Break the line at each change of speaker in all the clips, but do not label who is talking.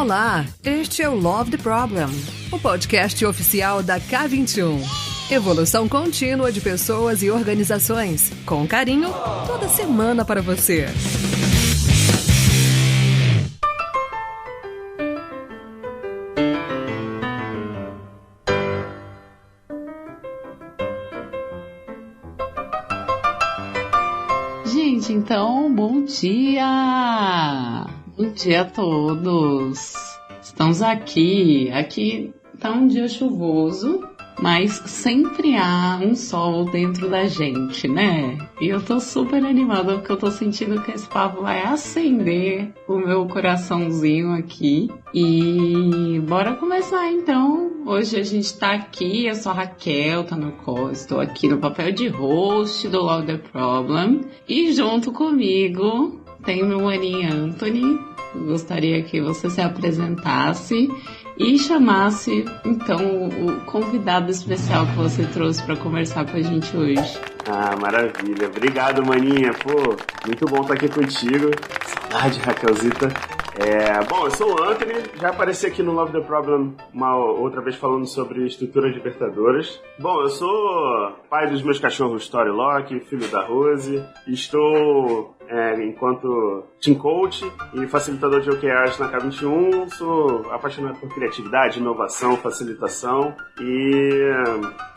Olá, este é o Love the Problem, o podcast oficial da K21. Evolução contínua de pessoas e organizações, com carinho, toda semana para você.
Gente, então, bom dia! Bom dia a todos! Estamos aqui tá um dia chuvoso, mas sempre há um sol dentro da gente, né? E eu tô super animada porque eu tô sentindo que esse papo vai acender o meu coraçãozinho aqui. E bora começar então. Hoje a gente tá aqui, eu sou a Raquel, estou aqui no papel de host do Love the Problem. E junto comigo tem o meu maninho Anthony. Gostaria que você se apresentasse e chamasse, então, o convidado especial que você trouxe para conversar com a gente hoje.
Ah, maravilha. Obrigado, maninha. Pô, muito bom estar aqui contigo. Saudade, Raquelzita. Bom, eu sou o Anthony, já apareci aqui no Love the Problem uma outra vez falando sobre estruturas libertadoras. Bom, eu sou pai dos meus cachorros Story Lock, filho da Rose, estou enquanto team coach e facilitador de OKRs na K21, sou apaixonado por criatividade, inovação, facilitação e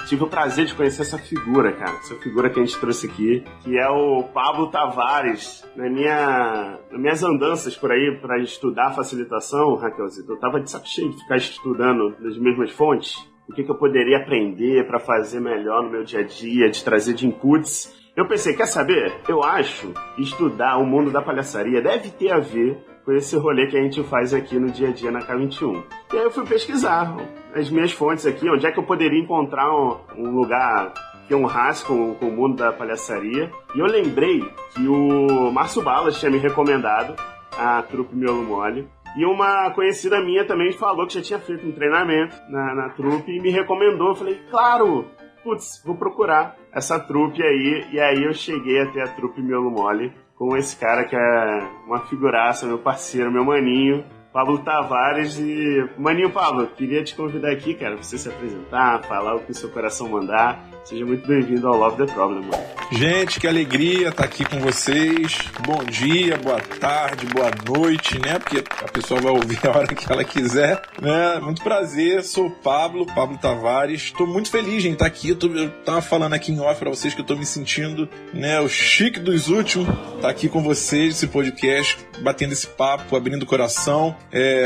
tive o prazer de conhecer essa figura, cara, essa figura que a gente trouxe aqui, que é o Pablo Tavares. Nas minhas andanças por aí para estudar facilitação, Raquelzito, eu tava de saco cheio de ficar estudando nas mesmas fontes, o que eu poderia aprender para fazer melhor no meu dia a dia, de trazer de inputs. Eu pensei, quer saber? Eu acho que estudar o mundo da palhaçaria deve ter a ver com esse rolê que a gente faz aqui no dia a dia na K21. E aí eu fui pesquisar as minhas fontes aqui, onde é que eu poderia encontrar um lugar que honrasse com o mundo da palhaçaria. E eu lembrei que o Márcio Balas tinha me recomendado a trupe Miolo Mole. E uma conhecida minha também falou que já tinha feito um treinamento na trupe e me recomendou. Eu falei, claro! Putz, vou procurar essa trupe aí. E aí eu cheguei até a trupe Miolo Mole com esse cara que é uma figuraça, meu parceiro, meu maninho, Pablo Tavares. E, maninho Pablo, queria te convidar aqui, cara, pra você se apresentar, falar o que o seu coração mandar. Seja muito bem-vindo ao Love the Problem, mano.
Gente, que alegria estar aqui com vocês. Bom dia, boa tarde, boa noite, né? Porque a pessoa vai ouvir a hora que ela quiser, né? Muito prazer, sou o Pablo Tavares. Estou muito feliz em estar aqui. Eu tava falando aqui em off pra vocês que eu tô me sentindo, né, o chique dos últimos. Tá aqui com vocês, esse podcast, batendo esse papo, abrindo o coração,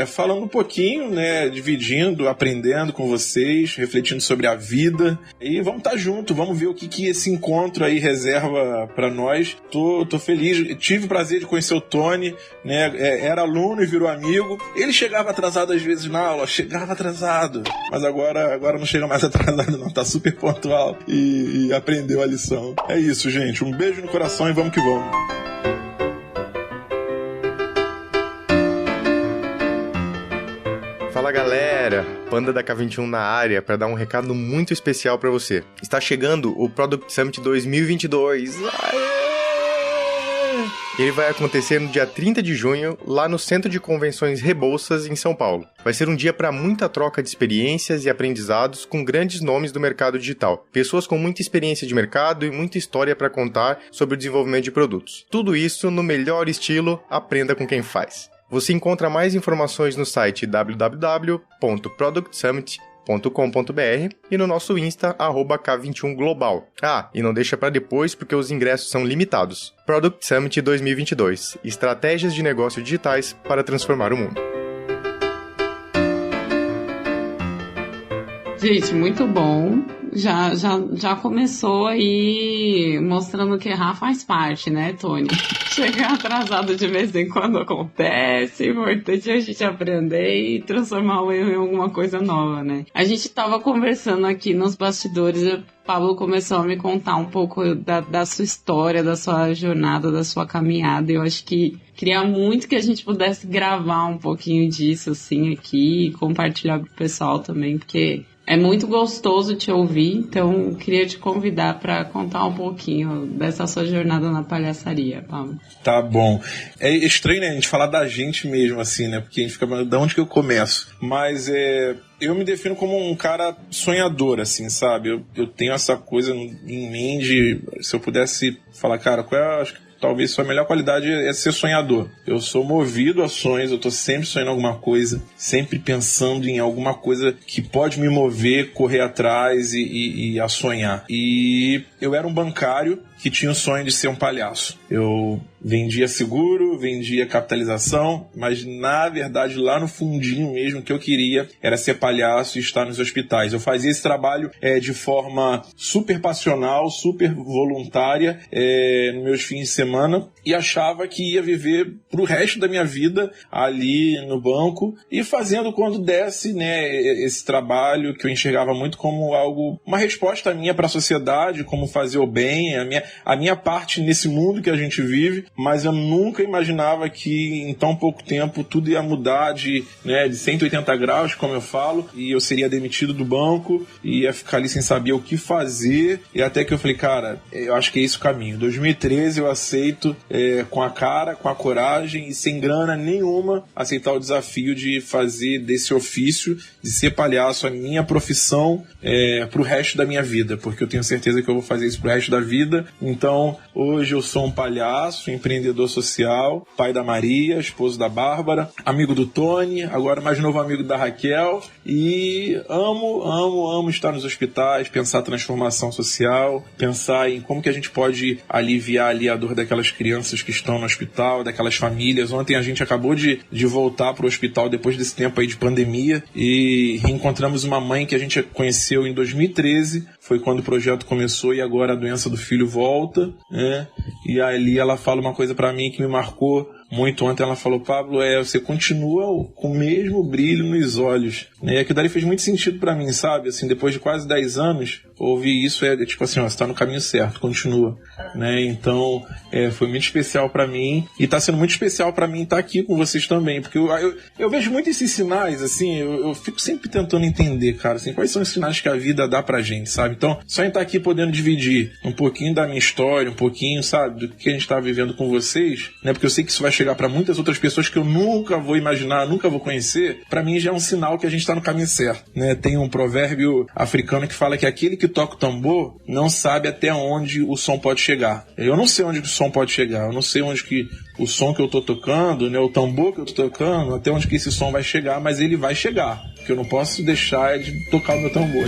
falando um pouquinho, né, dividindo, aprendendo com vocês, refletindo sobre a vida. E vamos estar junto, vamos ver o que esse encontro aí reserva pra nós. Tô feliz, tive o prazer de conhecer o Tony, né? Era aluno e virou amigo. Ele chegava atrasado às vezes na aula, mas agora não chega mais atrasado não, tá super pontual e aprendeu a lição. É isso, gente, um beijo no coração e vamos que vamos.
Fala galera, Panda da K21 na área para dar um recado muito especial para você. Está chegando o Product Summit 2022. Aê! Ele vai acontecer no dia 30 de junho, lá no Centro de Convenções Rebouças, em São Paulo. Vai ser um dia para muita troca de experiências e aprendizados com grandes nomes do mercado digital. Pessoas com muita experiência de mercado e muita história para contar sobre o desenvolvimento de produtos. Tudo isso no melhor estilo Aprenda com quem faz. Você encontra mais informações no site www.productsummit.com.br e no nosso Insta, @K21Global. Ah, e não deixa para depois porque os ingressos são limitados. Product Summit 2022. Estratégias de negócio digitais para transformar o mundo.
Gente, muito bom. Já começou aí mostrando que errar faz parte, né, Tony? Chegar atrasado de vez em quando acontece, o importante é a gente aprender e transformar o erro em alguma coisa nova, né? A gente tava conversando aqui nos bastidores, o Pablo começou a me contar um pouco da sua história, da sua jornada, da sua caminhada, e eu acho que queria muito que a gente pudesse gravar um pouquinho disso, assim, aqui, e compartilhar pro pessoal também, porque É muito gostoso te ouvir, então queria te convidar para contar um pouquinho dessa sua jornada na palhaçaria, Pablo.
Tá bom. É estranho, né, a gente falar da gente mesmo, assim, né? Porque a gente fica falando, de onde que eu começo? Mas eu me defino como um cara sonhador, assim, sabe? Eu tenho essa coisa em mente, se eu pudesse falar, cara, qual é, acho que talvez sua melhor qualidade é ser sonhador. Eu sou movido a sonhos, eu tô sempre sonhando alguma coisa, sempre pensando em alguma coisa que pode me mover, correr atrás e a sonhar. E eu era um bancário que tinha o sonho de ser um palhaço. Eu vendia seguro, vendia capitalização, mas na verdade lá no fundinho mesmo que eu queria era ser palhaço e estar nos hospitais. Eu fazia esse trabalho de forma super passional, super voluntária nos meus fins de semana e achava que ia viver pro resto da minha vida ali no banco e fazendo quando desse, né, esse trabalho que eu enxergava muito como algo, uma resposta minha para a sociedade, como fazer o bem, a minha parte nesse mundo que a gente vive, mas eu nunca imaginava que em tão pouco tempo tudo ia mudar de 180 graus, como eu falo, e eu seria demitido do banco, e ia ficar ali sem saber o que fazer, e até que eu falei, cara, eu acho que é esse o caminho. 2013 eu aceito com a cara, com a coragem e sem grana nenhuma, aceitar o desafio de fazer desse ofício, de ser palhaço, a minha profissão pro resto da minha vida, porque eu tenho certeza que eu vou fazer isso pro resto da vida. Então, hoje eu sou um palhaço, empreendedor social, pai da Maria, esposo da Bárbara, amigo do Tony, agora mais novo amigo da Raquel, e amo estar nos hospitais, pensar transformação social, pensar em como que a gente pode aliviar ali a dor daquelas crianças que estão no hospital, daquelas famílias. Ontem a gente acabou de voltar para o hospital depois desse tempo aí de pandemia e reencontramos uma mãe que a gente conheceu em 2013, foi quando o projeto começou e agora a doença do filho volta, né? E ali ela fala uma coisa pra mim que me marcou muito. Ontem ela falou, Pablo, você continua com o mesmo brilho nos olhos, né? E aquilo dali fez muito sentido pra mim, sabe? Assim, depois de quase 10 anos, ouvir isso tipo assim, você tá no caminho certo, continua, né? Então, foi muito especial pra mim e tá sendo muito especial pra mim estar aqui com vocês também, porque eu vejo muito esses sinais, assim, eu fico sempre tentando entender, cara, assim, quais são os sinais que a vida dá pra gente, sabe? Então, só em estar aqui podendo dividir um pouquinho da minha história, um pouquinho, sabe, do que a gente tá vivendo com vocês, né? Porque eu sei que isso vai chegar para muitas outras pessoas que eu nunca vou imaginar, nunca vou conhecer. Para mim já é um sinal que a gente está no caminho certo, né? Tem um provérbio africano que fala que aquele que toca o tambor não sabe até onde o som pode chegar. Eu não sei onde o som pode chegar, eu não sei onde que o som que eu tô tocando, né, o tambor que eu tô tocando, até onde que esse som vai chegar, mas ele vai chegar, porque eu não posso deixar de tocar o meu tambor.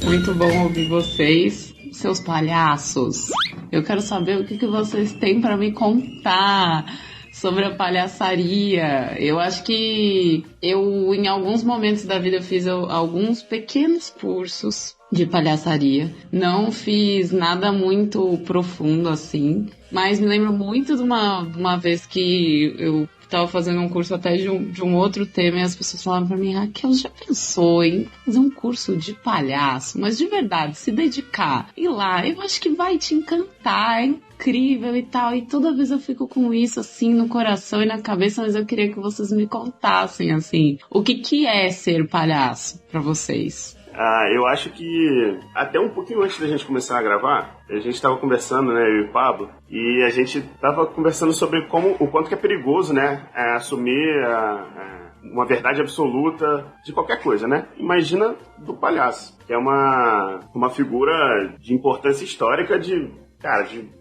Muito bom ouvir vocês, seus palhaços. Eu quero saber o que vocês têm para me contar sobre a palhaçaria. Eu acho que em alguns momentos da vida, eu fiz alguns pequenos cursos de palhaçaria. Não fiz nada muito profundo assim, mas me lembro muito de uma vez que eu tava fazendo um curso até de um outro tema e as pessoas falavam pra mim, Raquel, já pensou em fazer um curso de palhaço? Mas de verdade, se dedicar, ir lá, eu acho que vai te encantar, é incrível e tal. E toda vez eu fico com isso assim no coração e na cabeça, mas eu queria que vocês me contassem assim, o que é ser palhaço pra vocês?
Eu acho que até um pouquinho antes da gente começar a gravar, a gente estava conversando, né, eu e o Pablo, e a gente estava conversando sobre o quanto que é perigoso, né, assumir uma verdade absoluta de qualquer coisa, né? Imagina do palhaço, que é uma figura de importância histórica de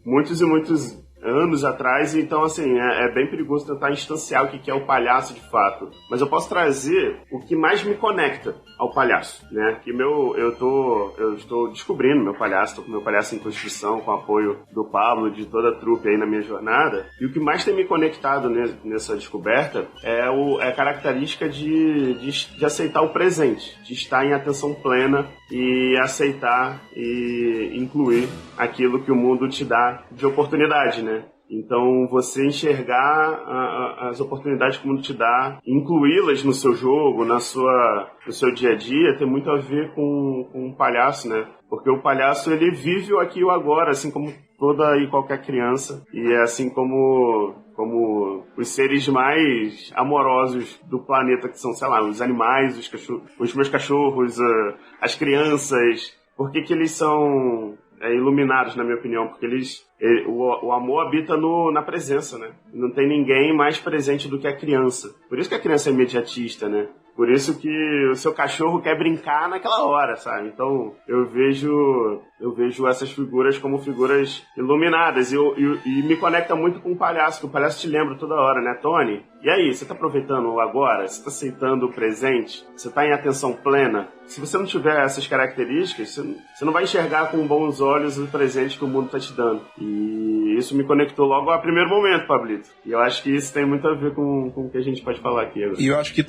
muitos e muitos anos atrás, então assim, é bem perigoso tentar instanciar o que é o palhaço de fato. Mas eu posso trazer o que mais me conecta ao palhaço, né? Que eu estou descobrindo meu palhaço, estou com meu palhaço em construção, com o apoio do Pablo, de toda a trupe aí na minha jornada. E o que mais tem me conectado nessa descoberta é a característica de aceitar o presente, de estar em atenção plena e aceitar e incluir aquilo que o mundo te dá de oportunidade, né? Então, você enxergar as oportunidades que o mundo te dá, incluí-las no seu jogo, no seu dia a dia, tem muito a ver com um palhaço, né? Porque o palhaço, ele vive o aqui e o agora, assim como toda e qualquer criança. E é assim como como os seres mais amorosos do planeta, que são, sei lá, os animais, os meus cachorros, as crianças. Por que eles são iluminados, na minha opinião? Porque o amor habita na presença, né? Não tem ninguém mais presente do que a criança. Por isso que a criança é imediatista, né? Por isso que o seu cachorro quer brincar naquela hora, sabe? Então, eu vejo essas figuras como figuras iluminadas. E me conecta muito com o palhaço, que o palhaço te lembra toda hora, né, Tony? E aí, você tá aproveitando o agora? Você tá aceitando o presente? Você tá em atenção plena? Se você não tiver essas características, você não vai enxergar com bons olhos o presente que o mundo tá te dando. E isso me conectou logo ao primeiro momento, Pablito. E eu acho que isso tem muito a ver com o que a gente pode falar aqui agora.
E eu acho que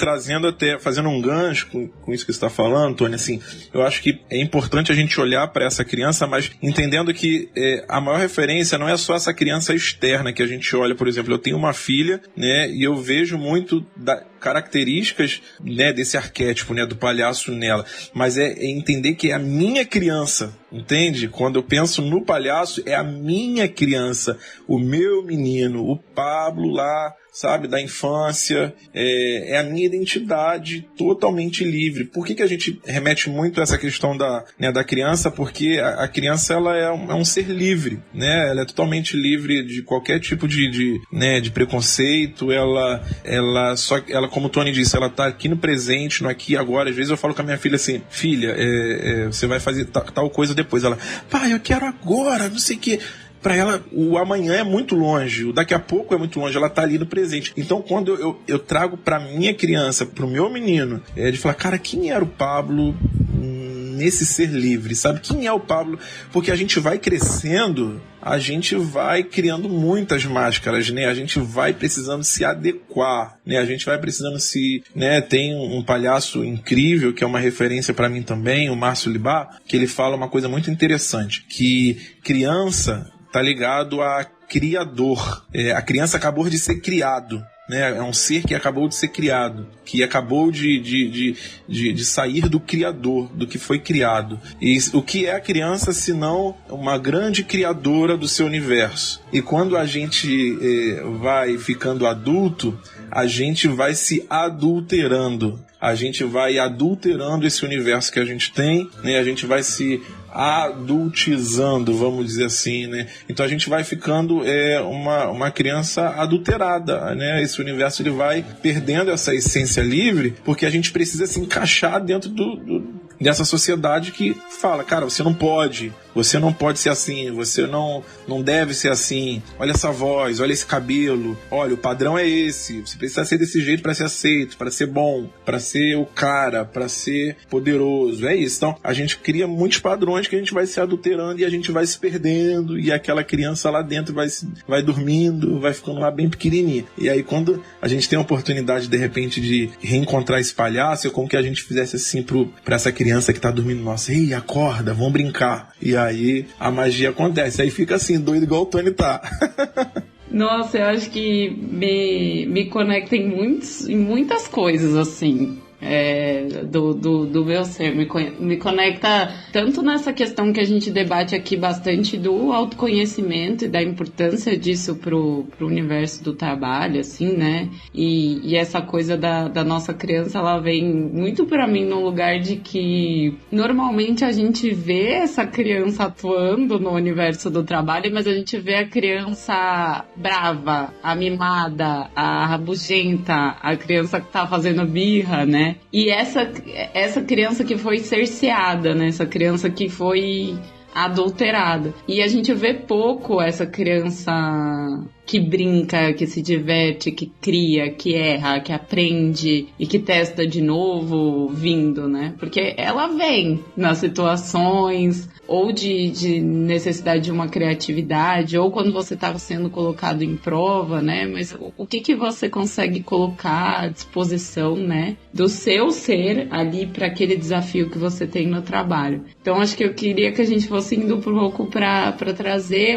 fazendo um gancho com isso que você está falando, Tony, assim, eu acho que é importante a gente olhar para essa criança, mas entendendo que a maior referência não é só essa criança externa que a gente olha. Por exemplo, eu tenho uma filha, né, e eu vejo muito características, né, desse arquétipo, né, do palhaço nela, mas é entender que é a minha criança, entende? Quando eu penso no palhaço, é a minha criança, o meu menino, o Pablo lá, sabe, da infância, é a minha identidade totalmente livre. Por que a gente remete muito a essa questão da criança? Porque a criança, ela é um ser livre, né? Ela é totalmente livre de qualquer tipo de preconceito. Ela, como o Tony disse, ela tá aqui no presente, no aqui e agora. Às vezes eu falo com a minha filha assim, filha, você vai fazer tal coisa depois. Ela, pai, eu quero agora, não sei o que. Para ela, o amanhã é muito longe, o daqui a pouco é muito longe, ela tá ali no presente. Então, quando eu trago pra minha criança, pro meu menino, de falar, cara, quem era o Pablo nesse ser livre, sabe? Quem é o Pablo? Porque a gente vai crescendo, a gente vai criando muitas máscaras, né? A gente vai precisando se adequar, né? A gente vai precisando tem um palhaço incrível, que é uma referência para mim também, o Márcio Libá, que ele fala uma coisa muito interessante, que criança tá ligado a criador. A criança acabou de ser criado, né? É um ser que acabou de ser criado, que acabou de sair do criador, do que foi criado. E o que é a criança senão uma grande criadora do seu universo? E quando a gente vai ficando adulto, a gente vai se adulterando. A gente vai adulterando esse universo que a gente tem, né? A gente vai se adultizando, vamos dizer assim, né? Então a gente vai ficando uma criança adulterada, né? Esse universo, ele vai perdendo essa essência livre, porque a gente precisa se encaixar dentro dessa sociedade que fala, cara, você não pode ser assim, você não deve ser assim, olha essa voz, olha esse cabelo, olha, o padrão é esse, você precisa ser desse jeito para ser aceito, para ser bom, para ser o cara, para ser poderoso, é isso. Então a gente cria muitos padrões que a gente vai se adulterando e a gente vai se perdendo, e aquela criança lá dentro vai dormindo, vai ficando lá bem pequenininha. E aí quando a gente tem a oportunidade de repente de reencontrar esse palhaço, é como que a gente fizesse assim pra essa criança que tá dormindo, nossa, ei, acorda, vamos brincar. E aí a magia acontece, aí fica assim, doido igual o Tony tá.
Nossa, eu acho que me conecta em muitas coisas, assim. Do meu ser, me conecta tanto nessa questão que a gente debate aqui bastante do autoconhecimento e da importância disso pro universo do trabalho, assim, né? E essa coisa da nossa criança, ela vem muito pra mim no lugar de que normalmente a gente vê essa criança atuando no universo do trabalho, mas a gente vê a criança brava, a mimada, a rabugenta, a criança que tá fazendo birra, né? E essa criança que foi cerceada, né? Essa criança que foi adulterada. E a gente vê pouco essa criança que brinca, que se diverte, que cria, que erra, que aprende e que testa de novo vindo, né? Porque ela vem nas situações ou de necessidade de uma criatividade, ou quando você está sendo colocado em prova, né? Mas o que você consegue colocar à disposição, né? Do seu ser ali para aquele desafio que você tem no trabalho. Então acho que eu queria que a gente fosse indo um pouco para trazer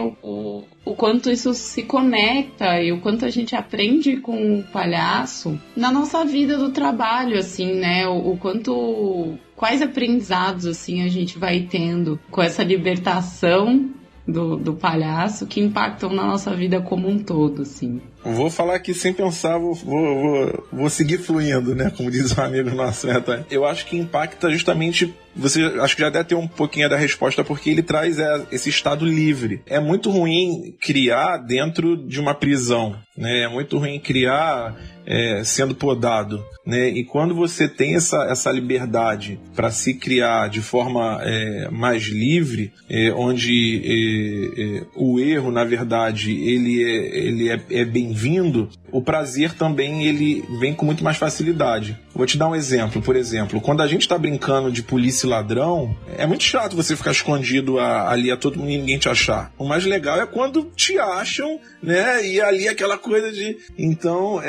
o quanto isso se conecta e o quanto a gente aprende com o palhaço na nossa vida do trabalho, assim, né? O quanto, quais aprendizados, assim, a gente vai tendo com essa libertação do palhaço que impactam na nossa vida como um todo, assim.
Vou falar aqui sem pensar, vou seguir fluindo, né? Como diz um amigo nosso, né, Tânia? Eu acho que impacta justamente... Você acho que já deve ter um pouquinho da resposta, porque ele traz esse estado livre. É muito ruim criar dentro de uma prisão, né? É muito ruim criar sendo podado, né? E quando você tem essa liberdade para se criar de forma mais livre, onde o erro, na verdade, ele é bem-vindo, o prazer também ele vem com muito mais facilidade. Vou te dar um exemplo. Por exemplo, quando a gente está brincando de polícia e ladrão, é muito chato você ficar escondido ali a todo mundo e ninguém te achar. O mais legal é quando te acham, né? E ali aquela coisa de... Então,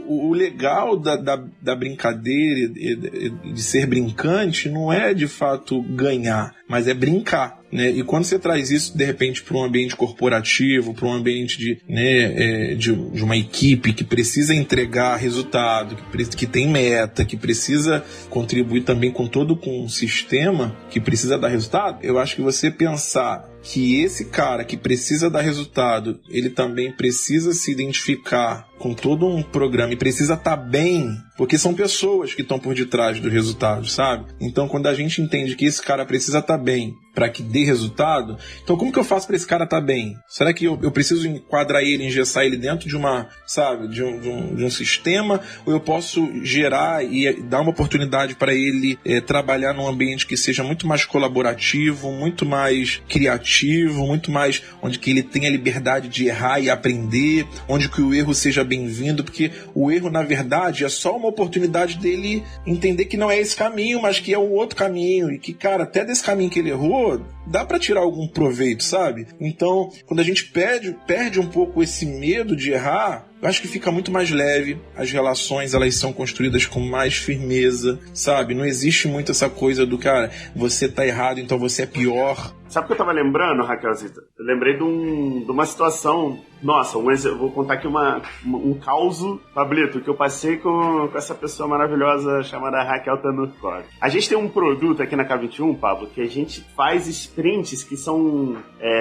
o legal da brincadeira, de ser brincante, não é de fato ganhar, mas é brincar, né? E quando você traz isso, de repente, para um ambiente corporativo, para um ambiente de uma equipe que precisa entregar resultado, que tem meta, que precisa contribuir também com um sistema que precisa dar resultado, eu acho que você pensar que esse cara que precisa dar resultado, ele também precisa se identificar com todo um programa e precisa estar bem, porque são pessoas que estão por detrás do resultado, sabe? Então, quando a gente entende que esse cara precisa estar bem para que dê resultado, então como que eu faço para esse cara estar bem? Será que eu preciso enquadrar ele, engessar ele dentro de uma, sabe, de um sistema, ou eu posso gerar e dar uma oportunidade para ele trabalhar num ambiente que seja muito mais colaborativo, muito mais criativo, muito mais onde que ele tenha liberdade de errar e aprender, onde que o erro seja bem-vindo, porque o erro, na verdade, é só uma oportunidade dele entender que não é esse caminho, mas que é o outro caminho, e que, cara, até desse caminho que ele errou, dá pra tirar algum proveito, sabe? Então, quando a gente perde um pouco esse medo de errar, eu acho que fica muito mais leve, as relações elas são construídas com mais firmeza, sabe? Não existe muito essa coisa do, cara, você tá errado, então você é pior.
Sabe o que eu tava lembrando, Raquelzita? Eu lembrei de uma situação, nossa, eu vou contar aqui um causo, Pablito, que eu passei com essa pessoa maravilhosa chamada Raquel Tanurkov. A gente tem um produto aqui na K21, Pablo, que a gente faz sprints que são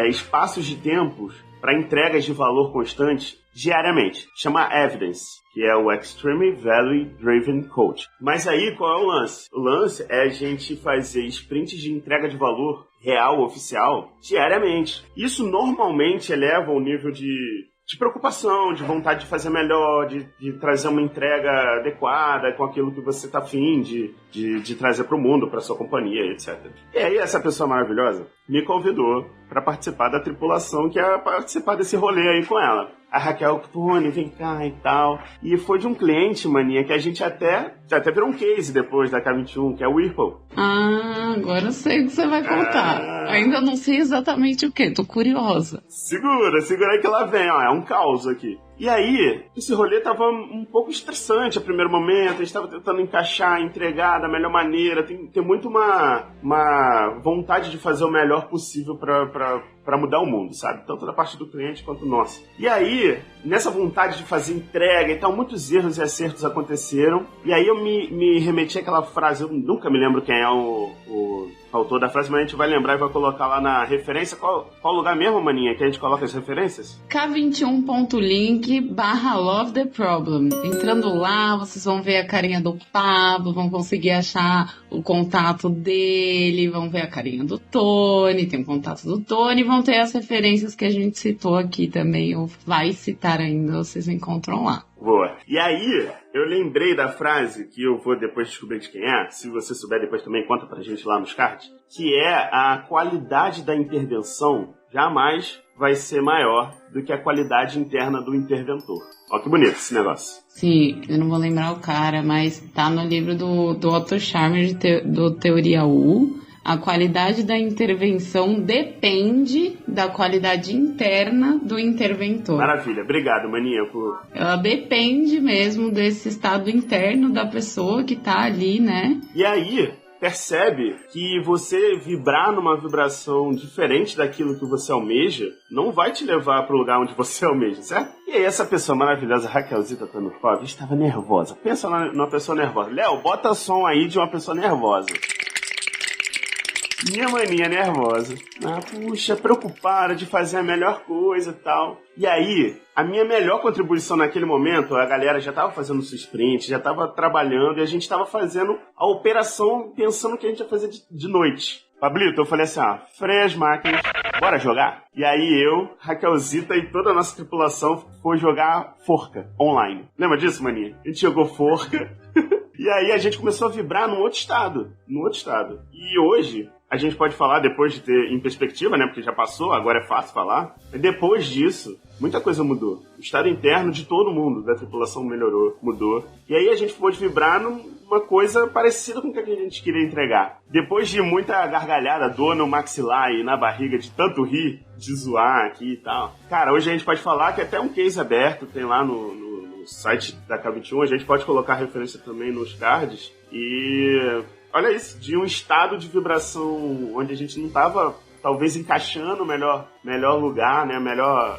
espaços de tempo para entregas de valor constante diariamente. Chama Evidence, que é o Extreme Value Driven Coach. Mas aí, qual é o lance? O lance é a gente fazer sprints de entrega de valor real, oficial, diariamente. Isso normalmente eleva o nível de preocupação, de vontade de fazer melhor, de trazer uma entrega adequada com aquilo que você está afim de trazer para o mundo, para sua companhia, etc. E aí essa pessoa maravilhosa me convidou para participar da tripulação que ia participar desse rolê aí com ela. A Raquel, Tony, vem cá e tal. E foi de um cliente, maninha, que a gente até virou um case depois da K21, que é o Whirlpool.
Ah, agora eu sei o que você vai contar. Ainda não sei exatamente o que, tô curiosa.
Segura aí que lá vem, ó, é um caos aqui. E aí, esse rolê tava um pouco estressante a primeiro momento, a gente tava tentando encaixar, entregar da melhor maneira, tem muito uma vontade de fazer o melhor possível pra mudar o mundo, sabe? Tanto da parte do cliente quanto nossa. E aí, nessa vontade de fazer entrega e tal, muitos erros e acertos aconteceram, e aí eu me remeti àquela frase, eu nunca me lembro quem é o autor da frase, mas a gente vai lembrar e vai colocar lá na referência. Qual lugar mesmo, maninha, que a gente coloca as referências?
K21.link/Love the Problem. Entrando lá, vocês vão ver a carinha do Pablo, vão conseguir achar o contato dele, vão ver a carinha do Tony, tem o contato do Tony, vão ter as referências que a gente citou aqui também, ou vai citar ainda, vocês encontram lá.
Boa. E aí, eu lembrei da frase que eu vou depois descobrir de quem é, se você souber depois também conta pra gente lá nos cards, que é a qualidade da intervenção jamais vai ser maior do que a qualidade interna do interventor. Ó que bonito esse negócio.
Sim, eu não vou lembrar o cara, mas tá no livro do Otto Scharmer, do Teoria U. A qualidade da intervenção depende da qualidade interna do interventor.
Maravilha, obrigado, maníaco.
Ela depende mesmo desse estado interno da pessoa que tá ali, né?
E aí, percebe que você vibrar numa vibração diferente daquilo que você almeja não vai te levar para o lugar onde você almeja, certo? E aí essa pessoa maravilhosa, Raquelzita Tanurkov, estava nervosa. Pensa numa pessoa nervosa. Léo, bota som aí de uma pessoa nervosa. Minha maninha nervosa. Puxa, preocupada de fazer a melhor coisa e tal. E aí, a minha melhor contribuição naquele momento, a galera já tava fazendo sua sprint, já tava trabalhando, e a gente tava fazendo a operação pensando que a gente ia fazer de noite. Pablito, eu falei assim, freia as máquinas, bora jogar? E aí eu, Raquelzita e toda a nossa tripulação foi jogar Forca online. Lembra disso, maninha? A gente jogou Forca. E aí a gente começou a vibrar num outro estado. E hoje, a gente pode falar, depois de ter em perspectiva, né? Porque já passou, agora é fácil falar. Depois disso, muita coisa mudou. O estado interno de todo mundo, da tripulação mudou. E aí a gente pôde vibrar numa coisa parecida com o que a gente queria entregar. Depois de muita gargalhada, dor no maxilar e na barriga, de tanto rir, de zoar aqui e tal. Cara, hoje a gente pode falar que até um case aberto tem lá no site da K21, a gente pode colocar referência também nos cards. E olha isso, de um estado de vibração onde a gente não estava talvez encaixando o melhor lugar, né,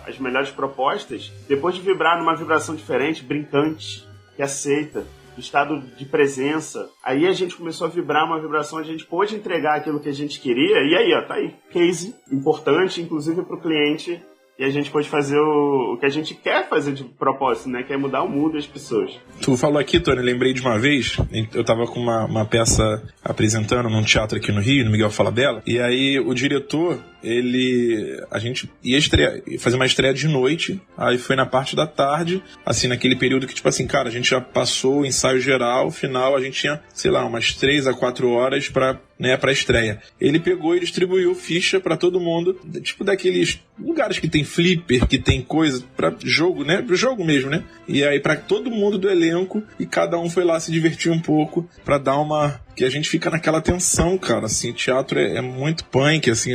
as melhores propostas, depois de vibrar numa vibração diferente, brincante, que aceita, estado de presença, aí a gente começou a vibrar uma vibração, a gente pôde entregar aquilo que a gente queria, e aí, tá aí, case importante, inclusive para o cliente. E a gente pode fazer o que a gente quer fazer de propósito, né? Que é mudar o mundo e as pessoas.
Tu falou aqui, Tony, lembrei de uma vez, eu tava com uma peça apresentando num teatro aqui no Rio, no Miguel Falabella, e aí o diretor, a gente ia fazer uma estreia de noite, aí foi na parte da tarde, assim, naquele período que, tipo assim, cara, a gente já passou o ensaio geral, final, a gente tinha, sei lá, umas 3 a 4 horas pra estreia. Ele pegou e distribuiu ficha pra todo mundo, tipo daqueles lugares que tem flipper, que tem coisa pra jogo, né? Pro jogo mesmo, né? E aí pra todo mundo do elenco, e cada um foi lá se divertir um pouco pra dar que a gente fica naquela tensão, cara, assim, o teatro é muito punk, assim,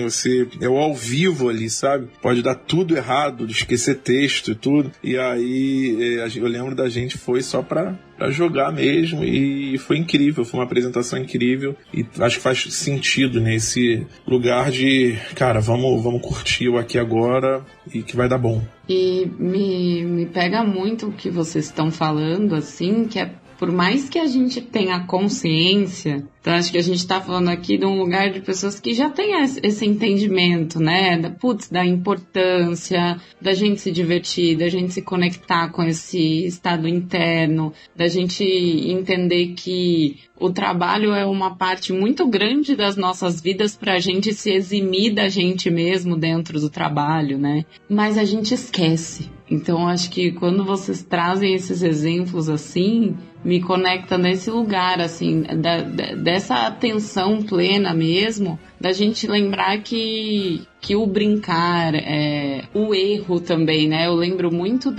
é o ao vivo ali, sabe? Pode dar tudo errado, de esquecer texto e tudo, e aí eu lembro da gente foi só pra jogar mesmo, e foi incrível, foi uma apresentação incrível, e acho que faz sentido nesse lugar de, cara, vamos curtir o aqui agora, e que vai dar bom.
E me pega muito o que vocês estão falando, assim, que é por mais que a gente tenha consciência, então acho que a gente está falando aqui de um lugar de pessoas que já têm esse entendimento, né, da importância da gente se divertir, da gente se conectar com esse estado interno, da gente entender que o trabalho é uma parte muito grande das nossas vidas para a gente se eximir da gente mesmo dentro do trabalho, né, mas a gente esquece. Então, acho que quando vocês trazem esses exemplos assim, me conecta nesse lugar, assim, dessa atenção plena mesmo, da gente lembrar que o brincar, o erro também, né? Eu lembro muito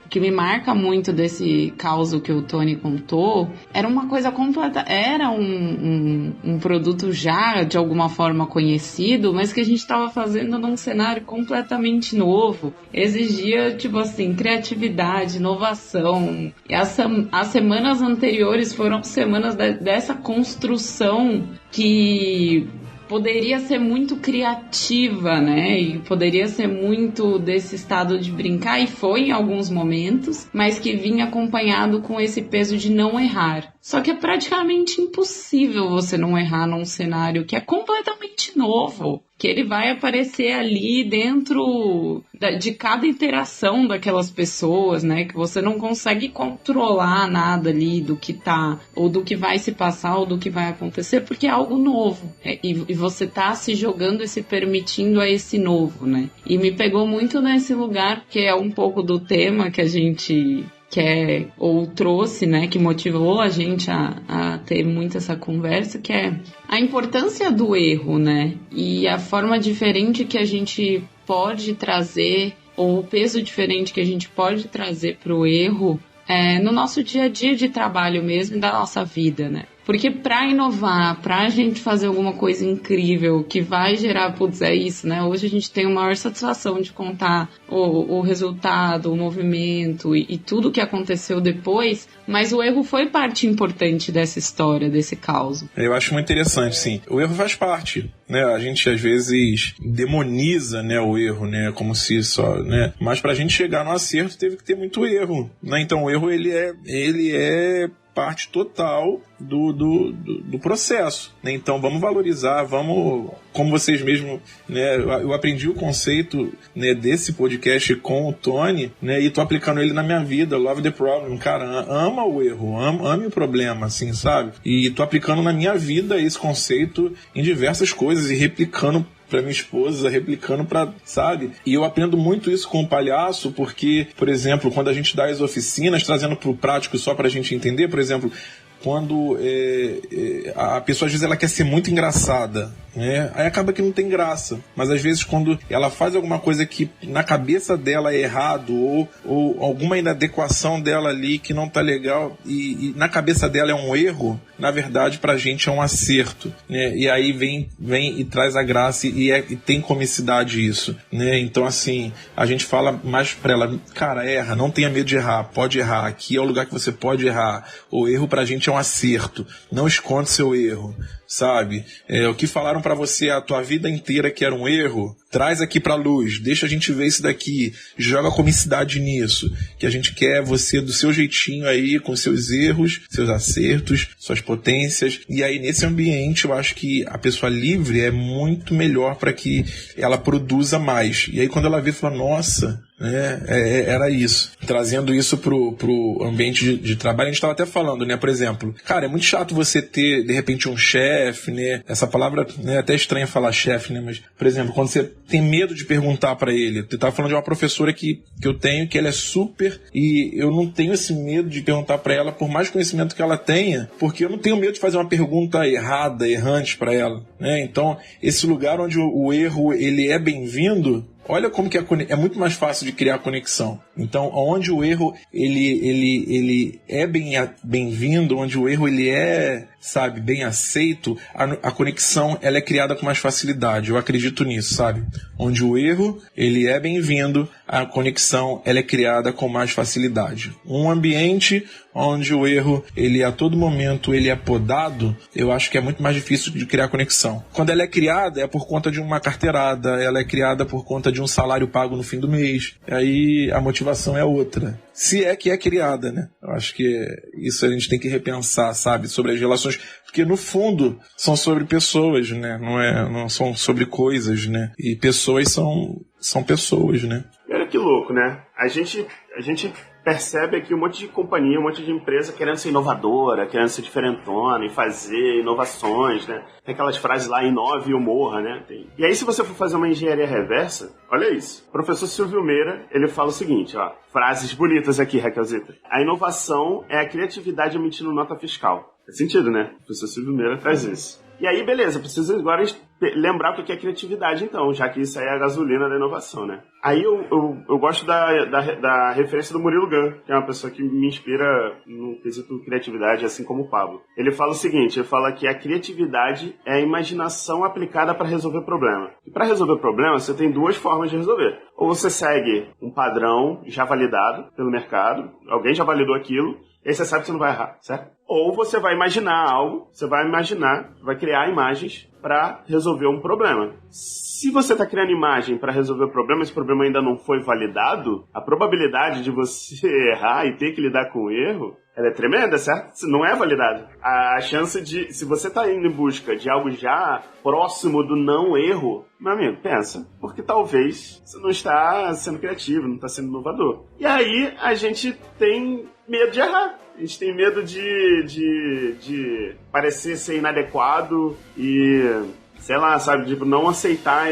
que me marca muito desse caso que o Tony contou, era uma coisa completa, era um produto já de alguma forma conhecido, mas que a gente estava fazendo num cenário completamente novo, exigia, tipo assim, criatividade, inovação, e as semanas anteriores foram semanas dessa construção que poderia ser muito criativa, né? E poderia ser muito desse estado de brincar, e foi em alguns momentos, mas que vinha acompanhado com esse peso de não errar. Só que é praticamente impossível você não errar num cenário que é completamente novo, que ele vai aparecer ali dentro de cada interação daquelas pessoas, né? Que você não consegue controlar nada ali do que tá, ou do que vai se passar, ou do que vai acontecer, porque é algo novo. E você tá se jogando e se permitindo a esse novo, né? E me pegou muito nesse lugar, que é um pouco do tema que a gente quer, ou trouxe, né, que motivou a gente a ter muito essa conversa, que é a importância do erro, né, e a forma diferente que a gente pode trazer, ou o peso diferente que a gente pode trazer para o erro no nosso dia a dia de trabalho mesmo, da nossa vida, né. Porque para inovar, pra gente fazer alguma coisa incrível que vai gerar, putz, é isso, né? Hoje a gente tem a maior satisfação de contar o resultado, o movimento e tudo que aconteceu depois, mas o erro foi parte importante dessa história, desse caos.
Eu acho muito interessante, sim. O erro faz parte, né? A gente às vezes demoniza, né, o erro, né? Como se só, né? Mas pra gente chegar no acerto teve que ter muito erro, né? Então o erro ele é parte total do processo, né? Então vamos valorizar, vamos, como vocês mesmos, né? Eu aprendi o conceito, né, desse podcast com o Tony, né, e tô aplicando ele na minha vida. Love the problem, cara, ama o erro, ame o problema, assim, sabe? E tô aplicando na minha vida esse conceito em diversas coisas e replicando pra minha esposa, replicando pra, sabe? E eu aprendo muito isso com o Palhaço, porque, por exemplo, quando a gente dá as oficinas, trazendo pro prático só pra gente entender, por exemplo, quando a pessoa às vezes ela quer ser muito engraçada, né? Aí acaba que não tem graça. Mas às vezes quando ela faz alguma coisa que na cabeça dela é errado, ou alguma inadequação dela ali que não tá legal, e na cabeça dela é um erro, na verdade pra gente é um acerto, né? E aí vem e traz a graça, e tem comicidade isso, né? Então assim, a gente fala mais pra ela, cara, erra, não tenha medo de errar, pode errar, aqui é o lugar que você pode errar. O erro pra gente é um acerto, não esconde seu erro, sabe? O que falaram pra você a tua vida inteira que era um erro, traz aqui pra luz, deixa a gente ver isso daqui, joga comicidade nisso, que a gente quer você do seu jeitinho aí, com seus erros, seus acertos, suas potências, e aí nesse ambiente eu acho que a pessoa livre é muito melhor para que ela produza mais. E aí quando ela vê, fala, nossa, era isso. Trazendo isso pro ambiente de trabalho, a gente estava até falando, né? Por exemplo, cara, é muito chato você ter, de repente, um chefe, né? Essa palavra, né, é até estranha falar chefe, né? Mas, por exemplo, quando você tem medo de perguntar para ele. Eu tava falando de uma professora que eu tenho, que ela é super, e eu não tenho esse medo de perguntar para ela, por mais conhecimento que ela tenha, porque eu não tenho medo de fazer uma pergunta errada, errante para ela, né? Então, esse lugar onde o erro, ele é bem-vindo, olha como que é muito mais fácil de criar conexão. Então, onde o erro ele é bem-vindo, onde o erro ele é, sabe, bem aceito, a conexão ela é criada com mais facilidade. Eu acredito nisso, sabe? Onde o erro ele é bem-vindo, a conexão ela é criada com mais facilidade. Um ambiente onde o erro ele a todo momento ele é podado, eu acho que é muito mais difícil de criar conexão. Quando ela é criada é por conta de uma carteirada, ela é criada por conta de um salário pago no fim do mês. Aí a motivação é outra. Se é que é criada, né? Eu acho que isso a gente tem que repensar, sabe? Sobre as relações, porque no fundo são sobre pessoas, né? Não são sobre coisas, né? E pessoas são pessoas, né?
Olha que louco, né? A gente percebe aqui um monte de companhia, um monte de empresa querendo ser inovadora, querendo ser diferentona e fazer inovações, né? Tem aquelas frases lá, inove ou morra, né? E aí, se você for fazer uma engenharia reversa, olha isso. O professor Silvio Meira, ele fala o seguinte, ó, frases bonitas aqui, Raquelzita. A inovação é a criatividade emitindo nota fiscal. Faz sentido, né? O professor Silvio Meira traz isso. E aí, beleza, preciso agora lembrar o que é criatividade, então, já que isso aí é a gasolina da inovação, né? Aí eu gosto da referência do Murilo Gun, que é uma pessoa que me inspira no quesito criatividade, assim como o Pablo. Ele fala o seguinte, ele fala que a criatividade é a imaginação aplicada para resolver problema. E para resolver problema, você tem duas formas de resolver. Ou você segue um padrão já validado pelo mercado, alguém já validou aquilo, e aí você sabe que você não vai errar, certo? Ou você vai imaginar algo, vai criar imagens para resolver um problema. Se você está criando imagem para resolver o problema, esse problema ainda não foi validado, a probabilidade de você errar e ter que lidar com o erro, ela é tremenda, certo? Não é validado. A chance de, se você está indo em busca de algo já próximo do não erro, meu amigo, pensa, porque talvez você não está sendo criativo, não está sendo inovador. E aí a gente tem medo de errar. A gente tem medo de parecer ser inadequado e, sei lá, sabe, de não aceitar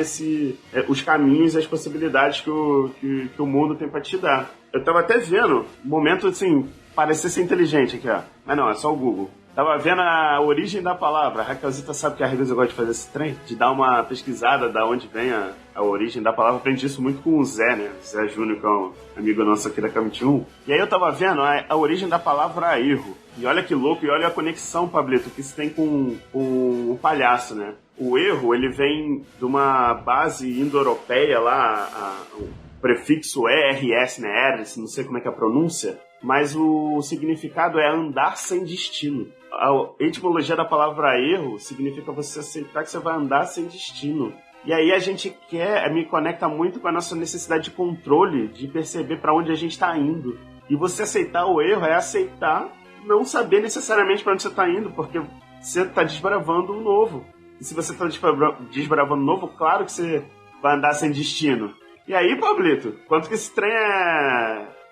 os caminhos e as possibilidades que o mundo tem pra te dar. Eu tava até vendo um momento, assim, parecer ser inteligente aqui, ó. Mas não, é só o Google. Tava vendo a origem da palavra. A Raquelzita sabe que às vezes eu gosto de fazer esse trem, de dar uma pesquisada da onde vem a origem da palavra. Aprendi isso muito com o Zé, né? Zé Júnior, que é um amigo nosso aqui da K21. E aí eu tava vendo a origem da palavra erro. E olha que louco, e olha a conexão, Pablito, que isso tem com o palhaço, né? O erro, ele vem de uma base indo-europeia lá, o prefixo ERS, né? ERS, não sei como é que é a pronúncia, mas o significado é andar sem destino. A etimologia da palavra erro significa você aceitar que você vai andar sem destino. E aí a gente me conecta muito com a nossa necessidade de controle, de perceber para onde a gente está indo. E você aceitar o erro é aceitar não saber necessariamente para onde você tá indo, porque você tá desbravando o novo. E se você tá desbravando o novo, claro que você vai andar sem destino. E aí, Pablito, quanto que esse trem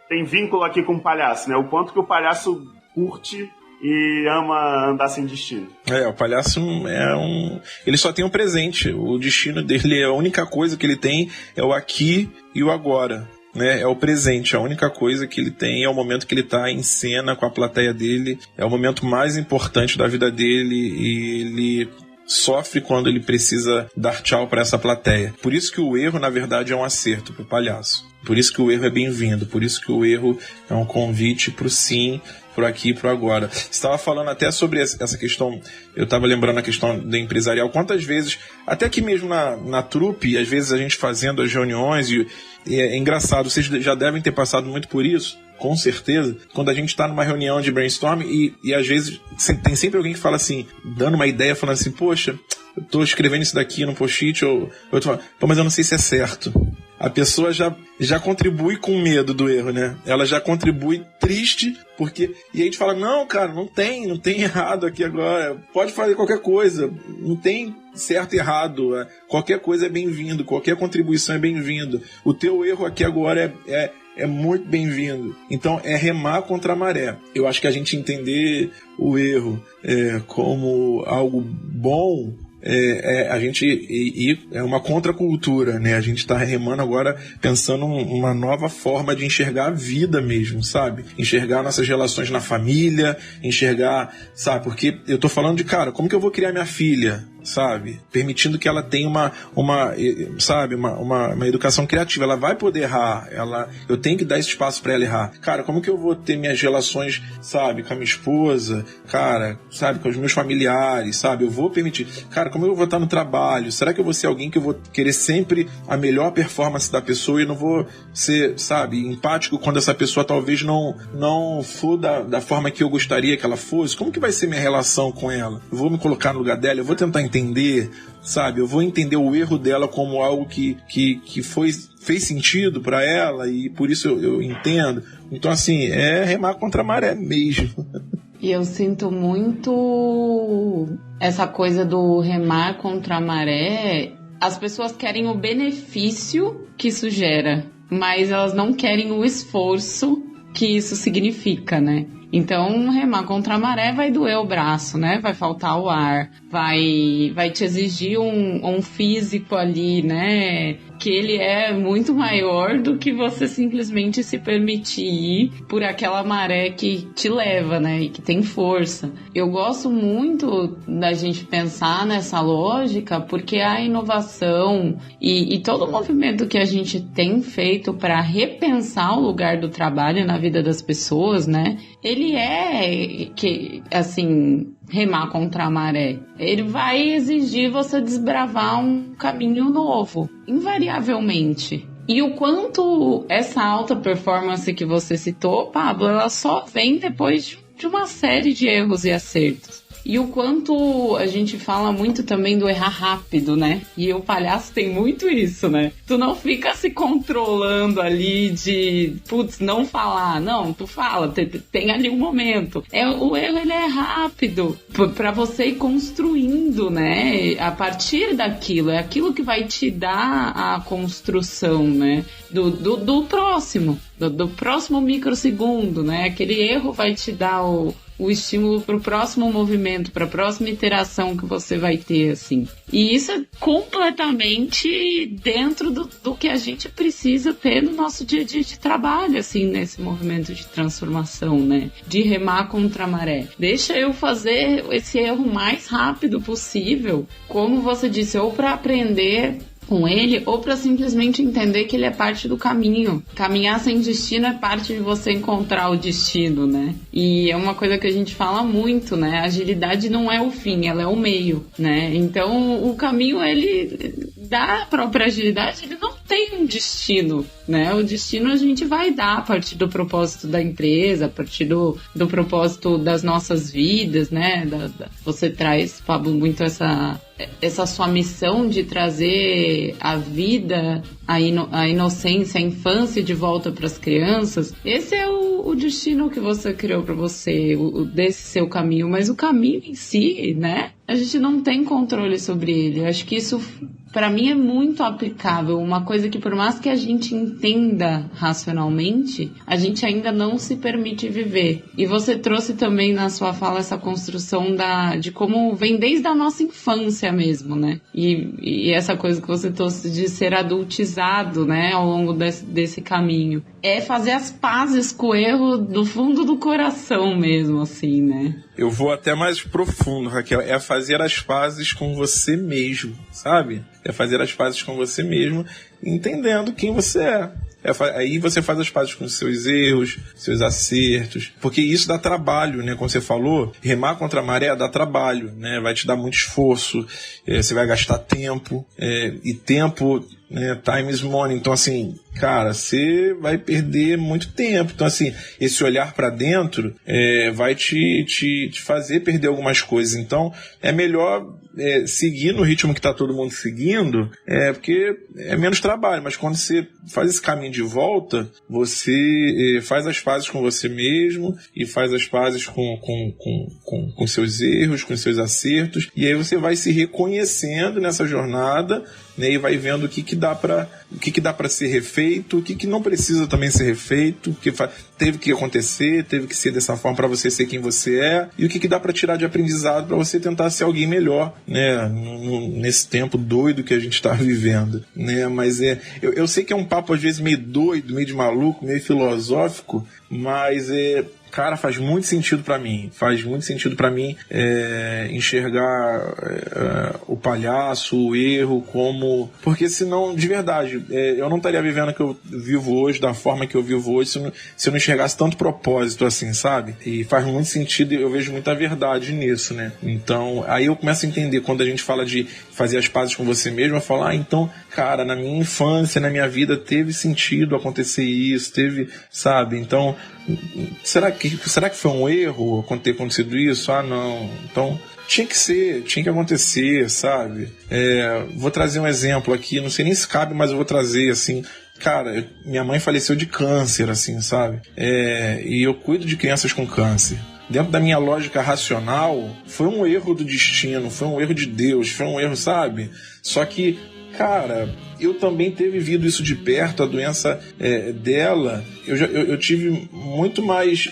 tem vínculo aqui com o palhaço, né? O quanto que o palhaço curte e ama andar sem destino.
O palhaço ele só tem um presente. O destino dele, a única coisa que ele tem é o aqui e o agora, né? É o presente. A única coisa que ele tem é o momento que ele tá em cena com a plateia dele. É o momento mais importante da vida dele e ele sofre quando ele precisa dar tchau para essa plateia. Por isso que o erro, na verdade, é um acerto pro palhaço. Por isso que o erro é bem-vindo. Por isso que o erro é um convite pro sim, pro aqui e pro agora. Você estava falando até sobre essa questão, eu estava lembrando a questão do empresarial. Quantas vezes, até que mesmo na trupe, às vezes a gente fazendo as reuniões, e é engraçado, vocês já devem ter passado muito por isso, com certeza, quando a gente está numa reunião de brainstorm e às vezes tem sempre alguém que fala assim, dando uma ideia, falando assim, poxa, eu tô escrevendo isso daqui no post-it, ou eu tô falando, mas eu não sei se é certo. A pessoa já contribui com medo do erro, né? Ela já contribui triste, porque... E a gente fala, não, cara, não tem errado aqui agora. Pode fazer qualquer coisa. Não tem certo e errado. Qualquer coisa é bem-vindo. Qualquer contribuição é bem-vindo. O teu erro aqui agora é muito bem-vindo. Então, é remar contra a maré. Eu acho que a gente entender o erro como algo bom... a gente é uma contracultura, né? A gente está remando agora pensando uma nova forma de enxergar a vida mesmo, sabe? Enxergar nossas relações na família, enxergar, sabe? Porque eu tô falando de, cara, como que eu vou criar minha filha, sabe? Permitindo que ela tenha uma educação criativa. Ela vai poder errar, eu tenho que dar esse espaço para ela errar. Cara, como que eu vou ter minhas relações, sabe? Com a minha esposa, cara, sabe? Com os meus familiares, sabe? Eu vou permitir. Cara, como eu vou estar no trabalho? Será que eu vou ser alguém que eu vou querer sempre a melhor performance da pessoa e não vou ser, sabe, empático quando essa pessoa talvez não for da forma que eu gostaria que ela fosse? Como que vai ser minha relação com ela? Eu vou me colocar no lugar dela, eu vou tentar entender, sabe? Eu vou entender o erro dela como algo que fez sentido para ela e por isso eu entendo. Então, assim, é remar contra a maré mesmo.
E eu sinto muito essa coisa do remar contra a maré. As pessoas querem o benefício que isso gera, mas elas não querem o esforço que isso significa, né? Então, remar contra a maré vai doer o braço, né? Vai faltar o ar, vai te exigir um físico ali, né? Que ele é muito maior do que você simplesmente se permitir ir por aquela maré que te leva, né? E que tem força. Eu gosto muito da gente pensar nessa lógica, porque a inovação e todo o movimento que a gente tem feito para repensar o lugar do trabalho na vida das pessoas, né? Ele remar contra a maré. Ele vai exigir você desbravar um caminho novo, invariavelmente. E o quanto essa alta performance que você citou, Pablo, ela só vem depois de uma série de erros e acertos. E o quanto a gente fala muito também do errar rápido, né? E o palhaço tem muito isso, né? Tu não fica se controlando ali de, não falar. Não, tu fala, tem ali um momento. O erro, ele é rápido pra você ir construindo, né? A partir daquilo, é aquilo que vai te dar a construção, né? Do próximo, do próximo microsegundo, né? Aquele erro vai te dar o estímulo para o próximo movimento, para a próxima iteração que você vai ter, assim. E isso é completamente dentro do que a gente precisa ter no nosso dia a dia de trabalho, assim, nesse movimento de transformação, né? De remar contra a maré. Deixa eu fazer esse erro mais rápido possível, como você disse, ou para aprender com ele, ou para simplesmente entender que ele é parte do caminho. Caminhar sem destino é parte de você encontrar o destino, né? E é uma coisa que a gente fala muito, né? A agilidade não é o fim, ela é o meio, né? Então, o caminho, ele, da própria agilidade, ele não tem um destino, né? O destino a gente vai dar a partir do propósito da empresa, a partir do propósito das nossas vidas, né? Você traz, Pablo, muito essa sua missão de trazer a vida, a inocência, a infância de volta para as crianças. Esse é o o destino que você criou pra você, desse seu caminho, mas o caminho em si, né? A gente não tem controle sobre ele. Eu acho que isso, pra mim, é muito aplicável. Uma coisa que, por mais que a gente entenda racionalmente, a gente ainda não se permite viver. E você trouxe também na sua fala essa construção de como vem desde a nossa infância mesmo, né? E essa coisa que você trouxe de ser adultizado, né, ao longo desse caminho. É fazer as pazes com o erro do fundo do coração mesmo, assim, né?
Eu vou até mais profundo, Raquel. É fazer as pazes com você mesmo, sabe? É fazer as pazes com você mesmo, entendendo quem você é. Aí você faz as pazes com os seus erros, seus acertos, porque isso dá trabalho, né? Como você falou, remar contra a maré dá trabalho, né? Vai te dar muito esforço, você vai gastar tempo, e tempo, né? Time is money. Então, assim, cara, você vai perder muito tempo. Então, assim, esse olhar pra dentro vai te fazer perder algumas coisas. Então, é melhor seguir no ritmo que tá todo mundo seguindo, porque é menos trabalho. Mas quando você faz esse caminho de volta, você faz as pazes com você mesmo e faz as pazes com seus erros, com seus acertos, e aí você vai se reconhecendo nessa jornada, né, e vai vendo o que dá para ser refeito, o que não precisa também ser refeito, o que teve que acontecer, teve que ser dessa forma para você ser quem você é, e o que dá para tirar de aprendizado para você tentar ser alguém melhor, né, nesse tempo doido que a gente está vivendo, né? Mas eu sei que é um papo às vezes meio doido, meio de maluco, meio filosófico, mas cara, faz muito sentido pra mim. Faz muito sentido pra mim enxergar o palhaço, o erro como... Porque senão, de verdade, eu não estaria vivendo o que eu vivo hoje, da forma que eu vivo hoje, se eu não enxergasse tanto propósito assim, sabe? E faz muito sentido, eu vejo muita verdade nisso, né? Então, aí eu começo a entender, quando a gente fala de fazer as pazes com você mesmo, eu falo, então, cara, na minha infância, na minha vida, teve sentido acontecer isso, sabe? Então, será que foi um erro ter acontecido isso? Ah, não. Então, tinha que acontecer, sabe? Vou trazer um exemplo aqui, não sei nem se cabe, mas eu vou trazer, assim. Cara, minha mãe faleceu de câncer, assim, sabe? E eu cuido de crianças com câncer. Dentro da minha lógica racional, foi um erro do destino, foi um erro de Deus, foi um erro, sabe? Só que, cara, eu também ter vivido isso de perto, a doença dela, eu tive muito mais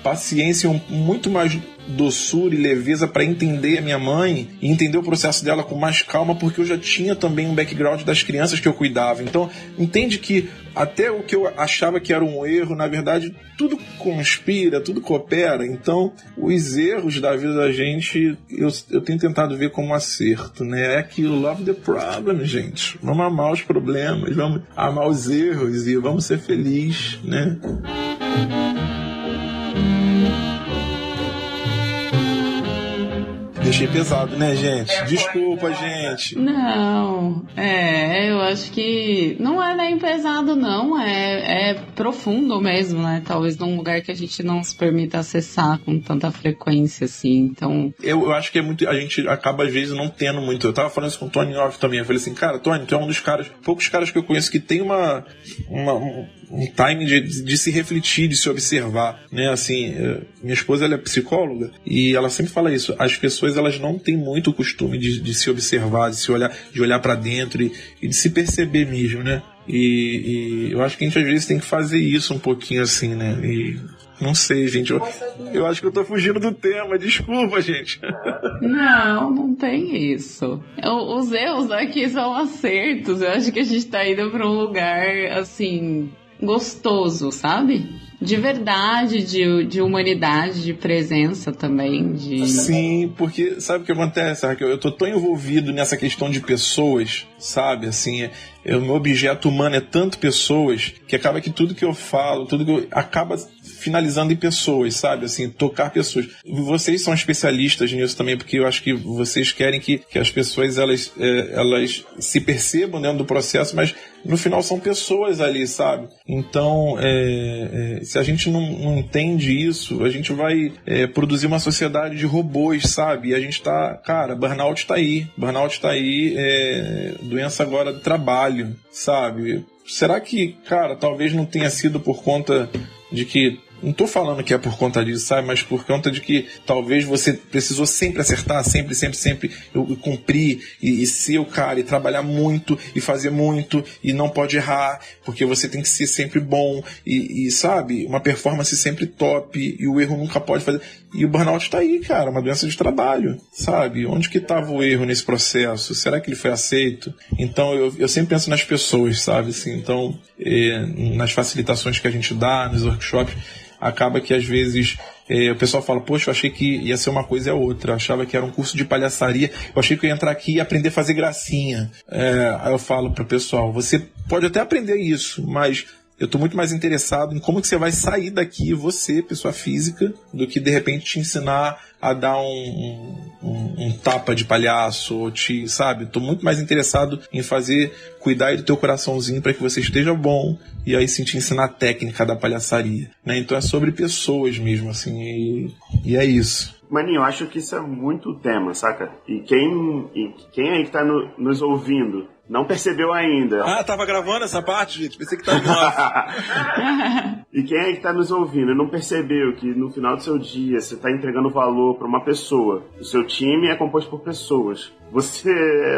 paciência, muito mais doçura e leveza para entender a minha mãe e entender o processo dela com mais calma, porque eu já tinha também um background das crianças que eu cuidava. Então, entende que até o que eu achava que era um erro, na verdade, tudo conspira, tudo coopera. Então, os erros da vida da gente, eu tenho tentado ver como um acerto, né? É aquilo, love the problem, gente. Vamos amar os problemas, vamos amar os erros e vamos ser felizes, né? Deixei pesado, né, gente? Desculpa, gente.
Não, eu acho que não é nem pesado, não. É profundo mesmo, né? Talvez num lugar que a gente não se permita acessar com tanta frequência, assim. Então... Eu
acho que é muito... A gente acaba, às vezes, não tendo muito... Eu tava falando isso com o Tony Off também. Eu falei assim, cara, Tony, tu é um dos poucos caras que eu conheço que tem um time de se refletir, de se observar, né? Assim, minha esposa, ela é psicóloga e ela sempre fala isso. As pessoas, elas não têm muito o costume de se observar, de olhar para dentro e de se perceber mesmo, né? E eu acho que a gente às vezes tem que fazer isso um pouquinho assim, né? E não sei, gente, eu acho que eu tô fugindo do tema, desculpa, gente.
Não tem isso. Os erros aqui são acertos. Eu acho que a gente tá indo pra um lugar, assim, gostoso, sabe? De verdade, de humanidade, de presença também.
Sim, porque sabe o que acontece, Raquel? Eu tô tão envolvido nessa questão de pessoas, sabe? Assim, o meu objeto humano é tanto pessoas que acaba que tudo que eu falo, acaba finalizando em pessoas, sabe? Assim, tocar pessoas. Vocês são especialistas nisso também, porque eu acho que vocês querem que as pessoas elas se percebam dentro do processo, mas no final são pessoas ali, sabe? Então, se a gente não entende isso, a gente vai produzir uma sociedade de robôs, sabe? E a gente burnout tá aí, doença agora do trabalho, sabe? será que, cara, talvez não tenha sido por conta de que... Não tô falando que é por conta disso, sabe? Mas por conta de que talvez você precisou sempre acertar, sempre e cumprir e ser o cara, e trabalhar muito, e fazer muito, e não pode errar, porque você tem que ser sempre bom, e sabe? Uma performance sempre top, e o erro nunca pode fazer. E o burnout tá aí, cara, uma doença de trabalho, sabe? Onde que tava o erro nesse processo? Será que ele foi aceito? Então, eu sempre penso nas pessoas, sabe? Assim, então, nas facilitações que a gente dá, nos workshops, acaba que às vezes o pessoal fala, poxa, eu achei que ia ser uma coisa e outra, eu achava que era um curso de palhaçaria, eu achei que eu ia entrar aqui e aprender a fazer gracinha. Aí eu falo pro pessoal, você pode até aprender isso, mas eu estou muito mais interessado em como que você vai sair daqui, você, pessoa física, do que de repente te ensinar a dar um tapa de palhaço, ou sabe? Estou muito mais interessado em cuidar do teu coraçãozinho para que você esteja bom, e aí sim te ensinar a técnica da palhaçaria, né? Então é sobre pessoas mesmo, assim, e é isso.
Maninho, eu acho que isso é muito tema, saca? E quem aí que tá nos ouvindo não percebeu ainda.
Ah, tava gravando essa parte, gente? Pensei que tava no
E quem aí que tá nos ouvindo e não percebeu que no final do seu dia você tá entregando valor para uma pessoa. O seu time é composto por pessoas.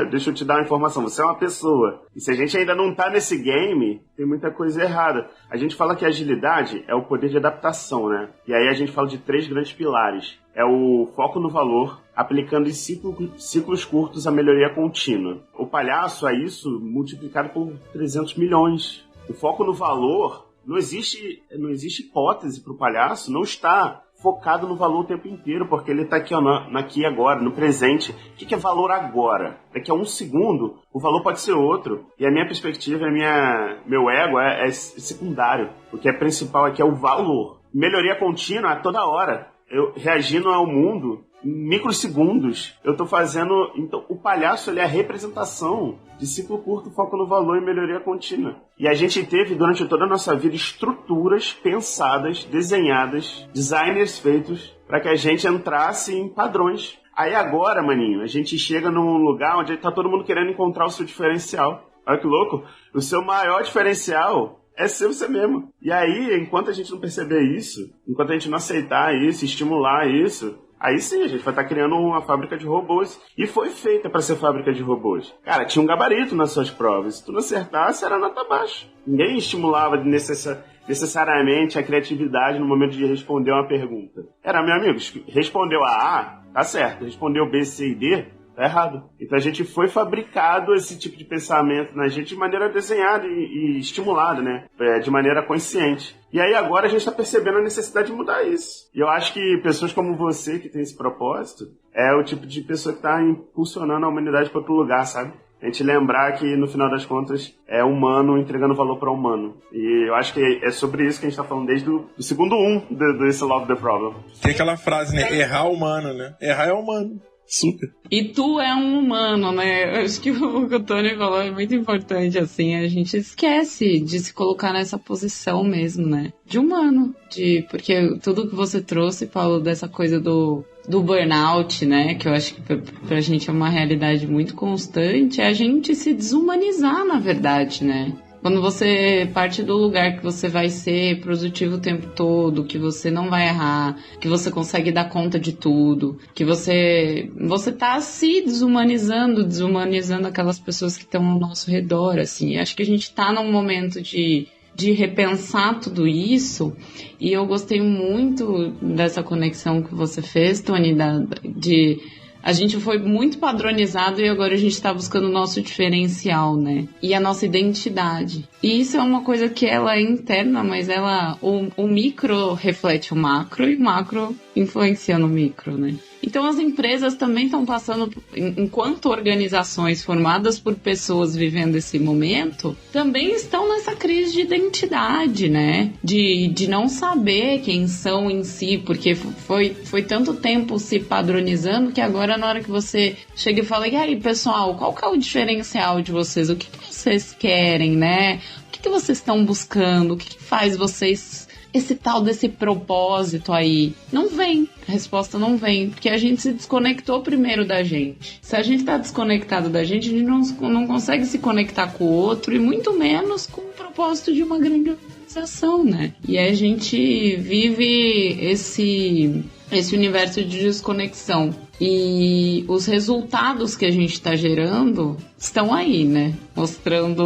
Deixa eu te dar uma informação, você é uma pessoa. E se a gente ainda não tá nesse game, tem muita coisa errada. A gente fala que a agilidade é o poder de adaptação, né? E aí a gente fala de 3 grandes pilares. É o foco no valor, aplicando em ciclos curtos a melhoria contínua. O palhaço é isso multiplicado por 300 milhões. O foco no valor, não existe hipótese para o palhaço não estar focado no valor o tempo inteiro, porque ele está aqui, aqui agora, no presente. O que é valor agora? Daqui a 1 segundo, o valor pode ser outro. E a minha perspectiva, meu ego é secundário. O que é principal aqui é o valor. Melhoria contínua a toda hora. Eu reagindo ao mundo em microsegundos. Eu tô fazendo... Então, o palhaço, ele é a representação de ciclo curto, foco no valor e melhoria contínua. E a gente teve, durante toda a nossa vida, estruturas pensadas, desenhadas, designers feitos, para que a gente entrasse em padrões. Aí agora, maninho, a gente chega num lugar onde tá todo mundo querendo encontrar o seu diferencial. Olha que louco. O seu maior diferencial é ser você mesmo. E aí, enquanto a gente não perceber isso, enquanto a gente não aceitar isso, estimular isso, aí sim a gente vai estar criando uma fábrica de robôs. E foi feita para ser fábrica de robôs. Cara, tinha um gabarito nas suas provas. Se tu não acertasse, era nota baixa. Ninguém estimulava necessariamente a criatividade no momento de responder uma pergunta. Era, meu amigo, respondeu a A, tá certo. Respondeu B, C e D, tá errado. Então a gente foi fabricado esse tipo de pensamento na gente de maneira desenhada e estimulada, né? De maneira consciente. E aí agora a gente está percebendo a necessidade de mudar isso. E eu acho que pessoas como você, que tem esse propósito, é o tipo de pessoa que está impulsionando a humanidade para outro lugar, sabe? A gente lembrar que, no final das contas, é humano entregando valor para humano. E eu acho que é sobre isso que a gente está falando desde o segundo desse Love the Problem.
Tem aquela frase, né? Errar é humano, né? Errar é humano. Super.
E tu é um humano, né? Eu acho que o que o Tony falou é muito importante, assim. A gente esquece de se colocar nessa posição mesmo, né? De humano. Porque tudo que você trouxe, Paulo, dessa coisa do burnout, né? Que eu acho que pra gente é uma realidade muito constante. É a gente se desumanizar, na verdade, né? Quando você parte do lugar que você vai ser produtivo o tempo todo, que você não vai errar, que você consegue dar conta de tudo, que você tá se desumanizando aquelas pessoas que estão ao nosso redor, assim. Acho que a gente tá num momento de repensar tudo isso, e eu gostei muito dessa conexão que você fez, Tony, a gente foi muito padronizado e agora a gente está buscando o nosso diferencial, né? E a nossa identidade. E isso é uma coisa que ela é interna, mas o micro reflete o macro e o macro influencia no micro, né? Então as empresas também estão passando, enquanto organizações formadas por pessoas vivendo esse momento, também estão nessa crise de identidade, né? De não saber quem são em si, porque foi tanto tempo se padronizando que agora na hora que você chega e fala, e aí pessoal, qual que é o diferencial de vocês? O que vocês querem, né? O que vocês estão buscando? O que faz vocês esse tal desse propósito aí? Não vem. A resposta não vem, porque a gente se desconectou primeiro da gente. Se a gente tá desconectado da gente, a gente não consegue se conectar com o outro, e muito menos com o propósito de uma grande organização, né? E a gente vive esse universo de desconexão. E os resultados que a gente está gerando estão aí, né? Mostrando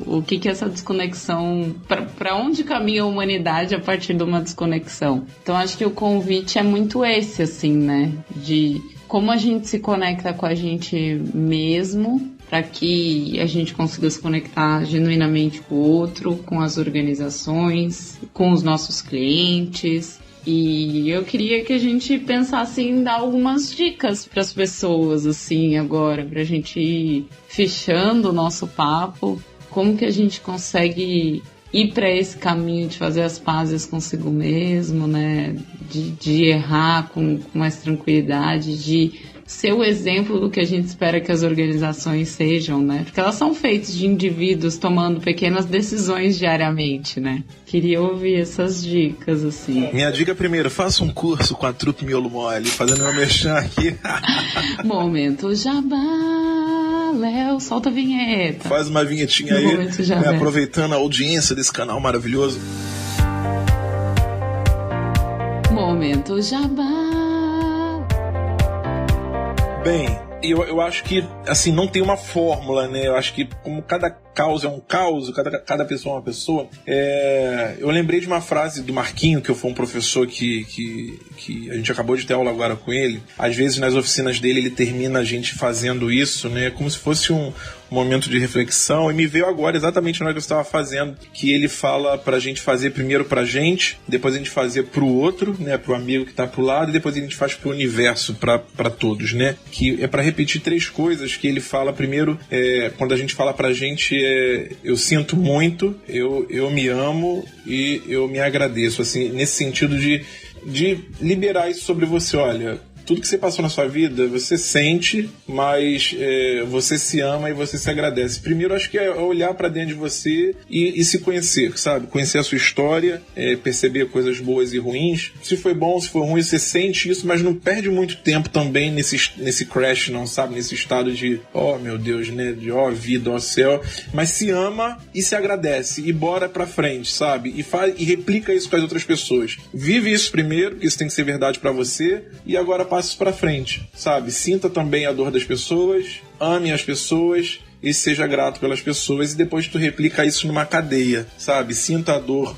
o que essa desconexão, para onde caminha a humanidade a partir de uma desconexão. Então acho que o convite é muito esse, assim, né? De como a gente se conecta com a gente mesmo, para que a gente consiga se conectar genuinamente com o outro, com as organizações, com os nossos clientes. E eu queria que a gente pensasse em dar algumas dicas para as pessoas, assim, agora, para a gente ir fechando o nosso papo. Como que a gente consegue ir para esse caminho de fazer as pazes consigo mesmo, né? De errar com mais tranquilidade, de ser o exemplo do que a gente espera que as organizações sejam, né? Porque elas são feitas de indivíduos tomando pequenas decisões diariamente, né? Queria ouvir essas dicas, assim.
Minha dica primeiro, faça um curso com a Trupe Miolo Mole, fazendo meu merchan aqui.
Momento Jabá, Léo, solta a vinheta.
Faz uma vinhetinha aí, né, aproveitando a audiência desse canal maravilhoso.
Momento Jabá.
Bem, eu acho que, assim, não tem uma fórmula, né? Eu acho que como cada causa é um caos, cada pessoa é uma pessoa. Eu lembrei de uma frase do Marquinho, que foi um professor que a gente acabou de ter aula agora com ele. Às vezes nas oficinas dele ele termina a gente fazendo isso, né? Como se fosse um momento de reflexão, e me veio agora exatamente na hora que eu estava fazendo, que ele fala pra gente fazer primeiro pra gente, depois a gente fazer pro outro, né, pro amigo que tá pro lado, e depois a gente faz pro universo, pra todos, né, que é pra repetir 3 coisas que ele fala. Primeiro, quando a gente fala pra gente, eu sinto muito, eu me amo e eu me agradeço, assim, nesse sentido de liberar isso sobre você. Olha, tudo que você passou na sua vida, você sente, mas você se ama e você se agradece. Primeiro, acho que é olhar pra dentro de você e se conhecer, sabe? Conhecer a sua história, perceber coisas boas e ruins. Se foi bom, se foi ruim, você sente isso, mas não perde muito tempo também nesse crash, não, sabe? Nesse estado de, oh meu Deus, né? De vida, céu. Mas se ama e se agradece e bora pra frente, sabe? E replica isso com as outras pessoas. Vive isso primeiro, porque isso tem que ser verdade pra você, e agora passa para frente, sabe? Sinta também a dor das pessoas, ame as pessoas e seja grato pelas pessoas, e depois tu replica isso numa cadeia, sabe? Sinta a dor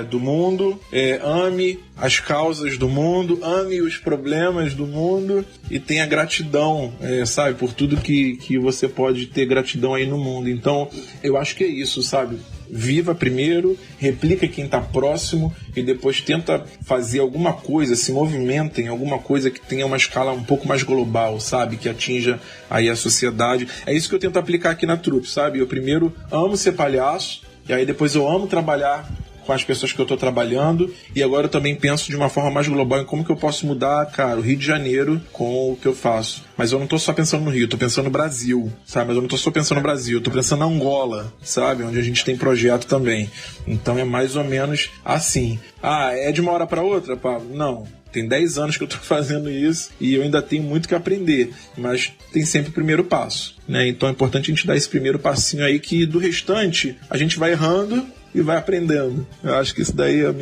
do mundo, ame as causas do mundo, ame os problemas do mundo e tenha gratidão, sabe? Por tudo que você pode ter gratidão aí no mundo. Então, eu acho que é isso, sabe? Viva primeiro, replica quem está próximo e depois tenta fazer alguma coisa, se movimenta em alguma coisa que tenha uma escala um pouco mais global, sabe? Que atinja aí a sociedade. É isso que eu tento aplicar aqui na Trupe, sabe? Eu primeiro amo ser palhaço, e aí depois eu amo trabalhar com as pessoas que eu estou trabalhando, e agora eu também penso de uma forma mais global em como que eu posso mudar, cara, o Rio de Janeiro com o que eu faço. Mas eu não estou só pensando no Rio, eu estou pensando no Brasil, sabe? Mas eu não estou só pensando no Brasil, eu estou pensando na Angola, sabe? Onde a gente tem projeto também. Então é mais ou menos assim. Ah, é de uma hora para outra, Pablo? Não. Tem 10 anos que eu estou fazendo isso e eu ainda tenho muito que aprender, mas tem sempre o primeiro passo, né? Então é importante a gente dar esse primeiro passinho aí, que do restante a gente vai errando e vai aprendendo. Eu acho que isso daí é a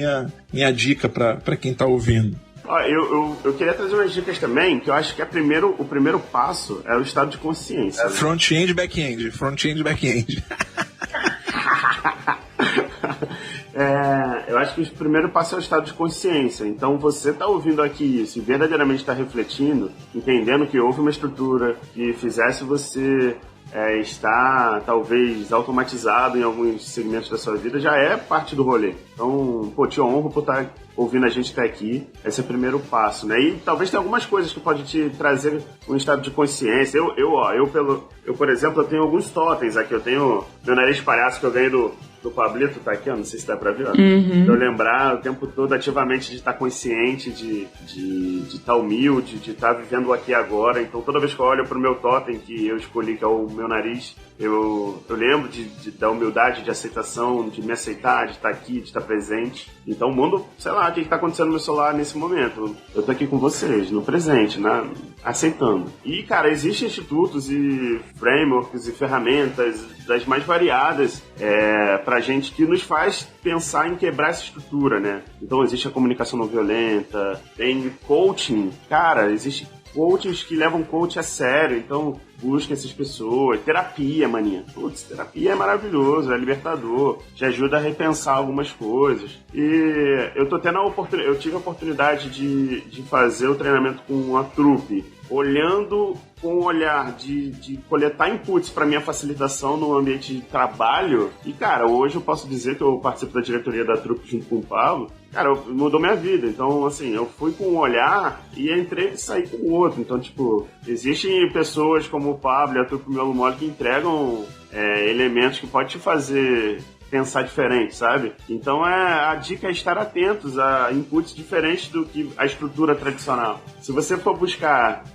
minha dica para quem está ouvindo.
Eu queria trazer umas dicas também, que eu acho que o primeiro passo é o estado de consciência.
Né? Front-end, back-end. Front-end, back-end.
Eu acho que o primeiro passo é o estado de consciência. Então você está ouvindo aqui isso e verdadeiramente está refletindo, entendendo que houve uma estrutura que fizesse você estar talvez automatizado em alguns segmentos da sua vida, já é parte do rolê. Então, te honro por estar ouvindo a gente até aqui. Esse é o primeiro passo, né? E talvez tenha algumas coisas que pode te trazer um estado de consciência. Eu, por exemplo, eu tenho alguns totens aqui. Eu tenho meu nariz palhaço que eu ganhei do Pablito, tá aqui, ó, não sei se dá pra ver, ó.
Uhum.
Eu lembrar o tempo todo ativamente de estar consciente, de estar humilde, de estar vivendo aqui agora. Então toda vez que eu olho pro meu totem que eu escolhi, que é o meu nariz, eu lembro da humildade, de aceitação, de me aceitar, de estar aqui, de estar presente. Então o mundo, sei lá, o que está acontecendo no meu celular nesse momento? Eu tô aqui com vocês, no presente, né? Aceitando. E, cara, existem institutos e frameworks e ferramentas das mais variadas pra gente que nos faz pensar em quebrar essa estrutura, né? Então existe a comunicação não violenta, tem coaching, cara, existe coaches que levam coach a sério, então busquem essas pessoas. Terapia, maninha. Putz, terapia é maravilhoso, é libertador, te ajuda a repensar algumas coisas. E eu tô tendo eu tive a oportunidade de fazer o treinamento com a trupe, olhando com o olhar de coletar inputs para minha facilitação no ambiente de trabalho. E, cara, hoje eu posso dizer que eu participo da diretoria da trupe junto com o Pablo. Cara, mudou minha vida. Então, assim, eu fui com um olhar e entrei e saí com o outro. Então, tipo, existem pessoas como o Pablo e a trupe Miolo Mole que entregam elementos que podem te fazer pensar diferente, sabe? Então a dica é estar atentos a inputs diferentes do que a estrutura tradicional. Se você for buscar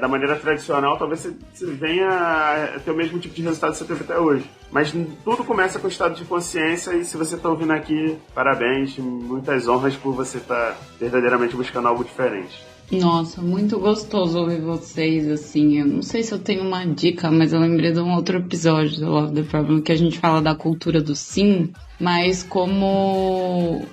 da maneira tradicional, talvez você venha a ter o mesmo tipo de resultado que você teve até hoje. Mas tudo começa com o estado de consciência, e se você está ouvindo aqui, parabéns, muitas honras por você estar verdadeiramente buscando algo diferente.
Nossa, muito gostoso ouvir vocês, assim. Eu não sei se eu tenho uma dica, mas eu lembrei de um outro episódio do Love the Problem que a gente fala da cultura do sim, mas como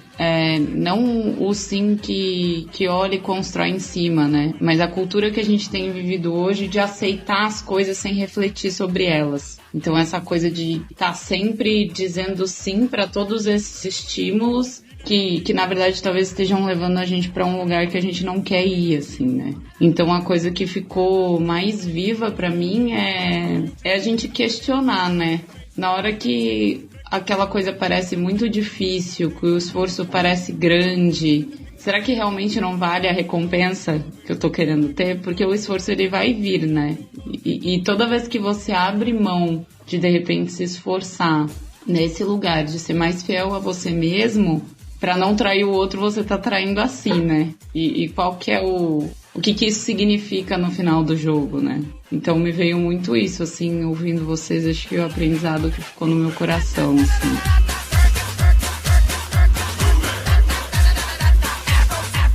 não o sim que olha e constrói em cima, né? Mas a cultura que a gente tem vivido hoje de aceitar as coisas sem refletir sobre elas. Então essa coisa de estar sempre dizendo sim para todos esses estímulos que na verdade talvez estejam levando a gente para um lugar que a gente não quer ir, assim, né? Então a coisa que ficou mais viva para mim é a gente questionar, né? Na hora que aquela coisa parece muito difícil, que o esforço parece grande, será que realmente não vale a recompensa que eu tô querendo ter? Porque o esforço ele vai vir, né? E toda vez que você abre mão de repente se esforçar nesse lugar, de ser mais fiel a você mesmo, pra não trair o outro, você tá traindo assim, né? E qual que é o que isso significa no final do jogo, né? Então me veio muito isso, assim, ouvindo vocês, acho que o aprendizado que ficou no meu coração, assim.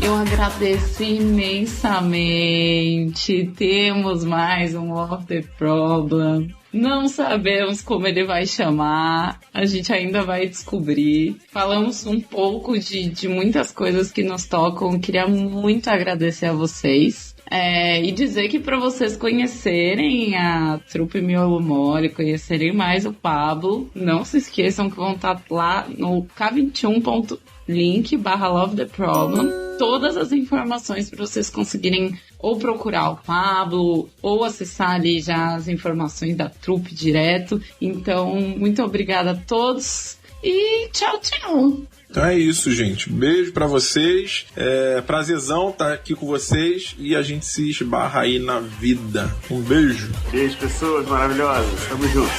Eu agradeço imensamente. Temos mais um Love the Problem. Não sabemos como ele vai chamar, a gente ainda vai descobrir. Falamos um pouco de muitas coisas que nos tocam. Queria muito agradecer a vocês. E dizer que para vocês conhecerem a trupe Miolo Mole, conhecerem mais o Pablo, não se esqueçam que vão estar lá no k21.link/Love the Problem. Todas as informações para vocês conseguirem ou procurar o Pablo, ou acessar ali já as informações da trupe direto. Então, muito obrigada a todos e tchau, tchau!
Então é isso, gente. Beijo pra vocês. Prazerzão estar aqui com vocês e a gente se esbarra aí na vida. Um beijo.
Beijo, pessoas maravilhosas. Tamo junto.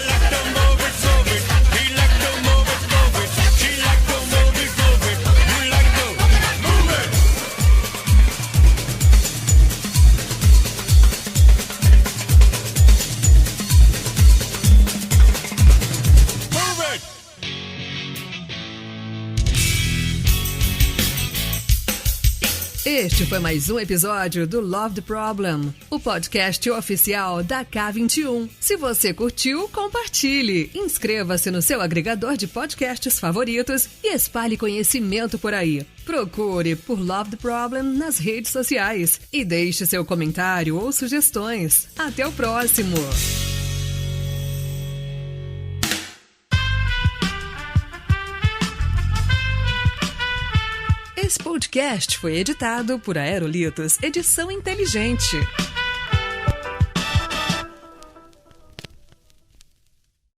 Este foi mais um episódio do Love the Problem, o podcast oficial da K21. Se você curtiu, compartilhe, inscreva-se no seu agregador de podcasts favoritos e espalhe conhecimento por aí. Procure por Love the Problem nas redes sociais e deixe seu comentário ou sugestões. Até o próximo! Esse podcast foi editado por Aerolitos Edição Inteligente.